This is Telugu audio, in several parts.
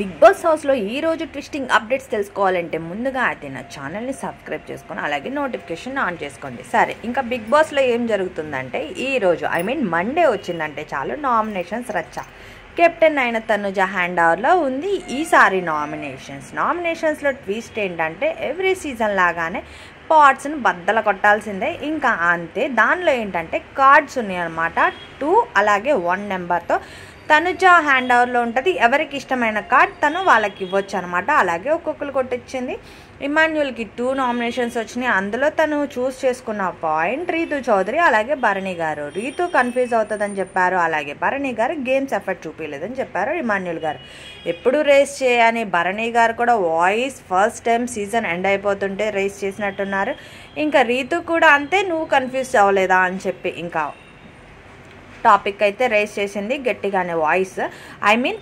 బిగ్ బాస్ హౌస్లో ఈరోజు ట్విస్టింగ్ అప్డేట్స్ తెలుసుకోవాలంటే ముందుగా అయితే నా ఛానల్ని సబ్స్క్రైబ్ చేసుకొని అలాగే నోటిఫికేషన్ ఆన్ చేసుకోండి. సరే, ఇంకా బిగ్ బాస్లో ఏం జరుగుతుందంటే ఈరోజు మండే వచ్చిందంటే చాలు నామినేషన్స్ రచ్చ. కెప్టెన్ అయిన తనుజ హ్యాండ్ ఓవర్లో ఉంది ఈసారి నామినేషన్స్లో ట్విస్ట్ ఏంటంటే ఎవ్రీ సీజన్ లాగానే పార్ట్స్ని బద్దల కొట్టాల్సిందే. ఇంకా అంతే, దానిలో ఏంటంటే కార్డ్స్ ఉన్నాయి అన్నమాట. 2 అలాగే 1 నెంబర్తో తనుజ హ్యాండ్ ఓవర్లో ఉంటుంది. ఎవరికి ఇష్టమైన కార్డ్ తను వాళ్ళకి ఇవ్వచ్చు అనమాట. అలాగే ఒక్కొక్కరు కొట్టించింది. ఇమాన్యుల్కి 2 నామినేషన్స్ వచ్చినాయి. అందులో తను చూస్ చేసుకున్న పాయింట్ రీతు చౌదరి అలాగే భరణి గారు. రీతు కన్ఫ్యూజ్ అవుతుందని చెప్పారు, అలాగే భరణి గారు గేమ్స్ ఎఫర్ట్ చూపించలేదని చెప్పారు. ఇమాన్యుల్ గారు ఎప్పుడు రేస్ చేయని భరణి గారు కూడా voice first time season end అయిపోతుంటే రేస్ చేసినట్టున్నారు. ఇంకా రీతు కూడా అంతే, నువ్వు కన్ఫ్యూజ్ అవ్వలేదా అని చెప్పి ఇంకా టాపిక్ అయితే రేస్ చేసింది గట్టిగానే వాయిస్.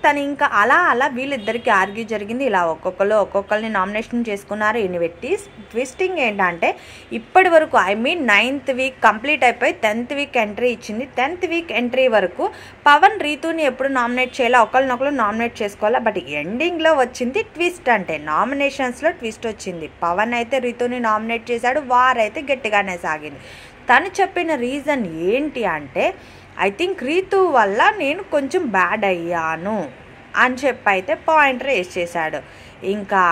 తను ఇంకా అలా వీళ్ళిద్దరికి ఆర్గ్యూ జరిగింది. ఇలా ఒక్కొక్కరిని నామినేషన్ చేసుకున్నారు. ట్విస్టింగ్ ఏంటంటే ఇప్పటి వరకు 9th వీక్ కంప్లీట్ అయిపోయి 10th వీక్ ఎంట్రీ ఇచ్చింది. 10th వీక్ ఎంట్రీ వరకు పవన్ రీతుని ఎప్పుడు నామినేట్ చేయాలా, ఒకరినొకరు నామినేట్ చేసుకోవాలా. బట్ ఎండింగ్లో వచ్చింది ట్విస్ట్, అంటే నామినేషన్స్లో ట్విస్ట్ వచ్చింది. పవన్ అయితే రీతుని నామినేట్ చేశాడు, వారైతే గట్టిగానే సాగింది. తను చెప్పిన రీజన్ ఏంటి అంటే ఐ థింక్ రీతు వల్ల నేను కొంచెం బ్యాడ్ అయ్యాను అని చెప్పి అయితే పాయింట్ రేస్ చేశాడు. ఇంకా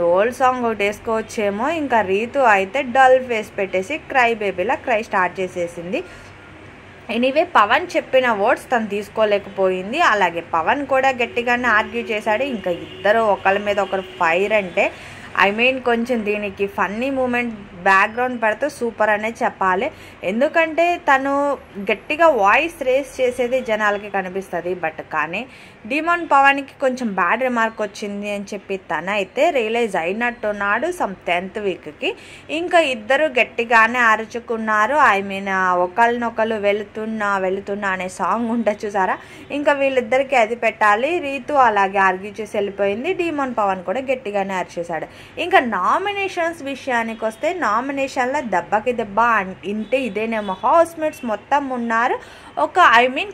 ఓల్డ్ సాంగ్ ఒకటి వేసుకోవచ్చేమో. ఇంకా రీతు అయితే డల్ ఫేస్ పెట్టేసి క్రై బేబీలా క్రై స్టార్ట్ చేసేసింది. ఎనీవే, పవన్ చెప్పిన వర్డ్స్ తను తీసుకోలేకపోయింది. అలాగే పవన్ కూడా గట్టిగానే ఆర్గ్యూ చేశాడు. ఇంకా ఇద్దరు ఒకరి మీద ఒకరు ఫైర్ అంటే కొంచెం దీనికి ఫన్నీ మూమెంట్ బ్యాక్గ్రౌండ్ పెడితే సూపర్ అనే చెప్పాలి. ఎందుకంటే తను గట్టిగా వాయిస్ రేస్ చేసేది జనాలకి కనిపిస్తుంది. బట్ కానీ డిమాండ్ పవన్కి కొంచెం బ్యాడ్ రిమార్క్ వచ్చింది అని చెప్పి తనైతే రియలైజ్ అయినట్టున్నాడు 10th వీక్కి. ఇంకా ఇద్దరు గట్టిగానే అరుచుకున్నారు. ఒకళ్ళనొకళ్ళు వెళుతున్నా అనే సాంగ్ ఉంటుంది చూసారా, ఇంకా వీళ్ళిద్దరికి అది పెట్టాలి. రీతు అలాగే ఆర్గ్యూ చేసి వెళ్ళిపోయింది. డిమాండ్ పవన్ కూడా గట్టిగానే అరిచేశాడు. ఇంకా నామినేషన్స్ విషయానికి వస్తే నామినేషన్లో దెబ్బకి దెబ్బ ఇంటే ఇదేనేమో. హౌస్మేట్స్ మొత్తం ఉన్నారు. ఒక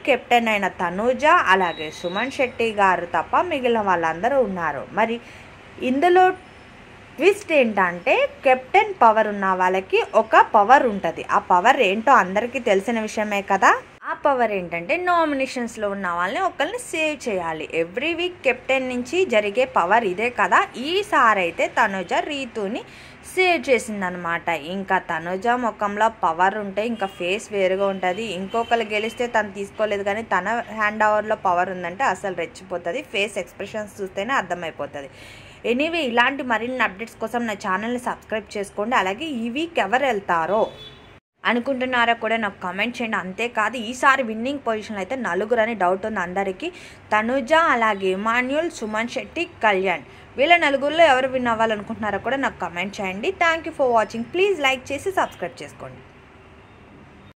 కెప్టెన్ అయిన తనుజ అలాగే సుమన్ శెట్టి గారు తప్ప మిగిలిన వాళ్ళందరూ ఉన్నారు. మరి ఇందులో ట్విస్ట్ ఏంటంటే కెప్టెన్ పవర్ ఉన్న వాళ్ళకి ఒక పవర్ ఉంటుంది. ఆ పవర్ ఏంటో అందరికీ తెలిసిన విషయమే కదా. ఆ పవర్ ఏంటంటే నామినేషన్స్లో ఉన్న వాళ్ళని ఒకరిని సేవ్ చేయాలి. ఎవ్రీ వీక్ కెప్టెన్ నుంచి జరిగే పవర్ ఇదే కదా. ఈసారి అయితే తనుజ రీతుని సేవ్ చేసిందనమాట. ఇంకా తనుజ ముఖంలో పవర్ ఉంటే ఇంకా ఫేస్ వేరుగా ఉంటుంది. ఇంకొకరు గెలిస్తే తను తీసుకోలేదు, కానీ తన హ్యాండ్ ఓవర్లో పవర్ ఉందంటే అసలు రెచ్చిపోతుంది. ఫేస్ ఎక్స్ప్రెషన్స్ చూస్తేనే అర్థమైపోతుంది. ఎనీవే, ఇలాంటి మరిన్ని అప్డేట్స్ కోసం నా ఛానల్ని సబ్స్క్రైబ్ చేసుకోండి. అలాగే ఈ వీక్ ఎవరు వెళ్తారో అనుకుంటున్నారో కూడా నాకు కామెంట్ చేయండి. అంతేకాదు, ఈసారి విన్నింగ్ పొజిషన్లో అయితే 4 అని డౌట్ ఉంది అందరికీ. తనుజ అలాగే ఇమాన్యుల్, సుమన్ శెట్టి, కళ్యాణ్, వీళ్ళ 4లో ఎవరు విన్ అవ్వాలనుకుంటున్నారో కూడా నాకు కామెంట్ చేయండి. Thank you for watching. Please like చేసి సబ్స్క్రైబ్ చేసుకోండి.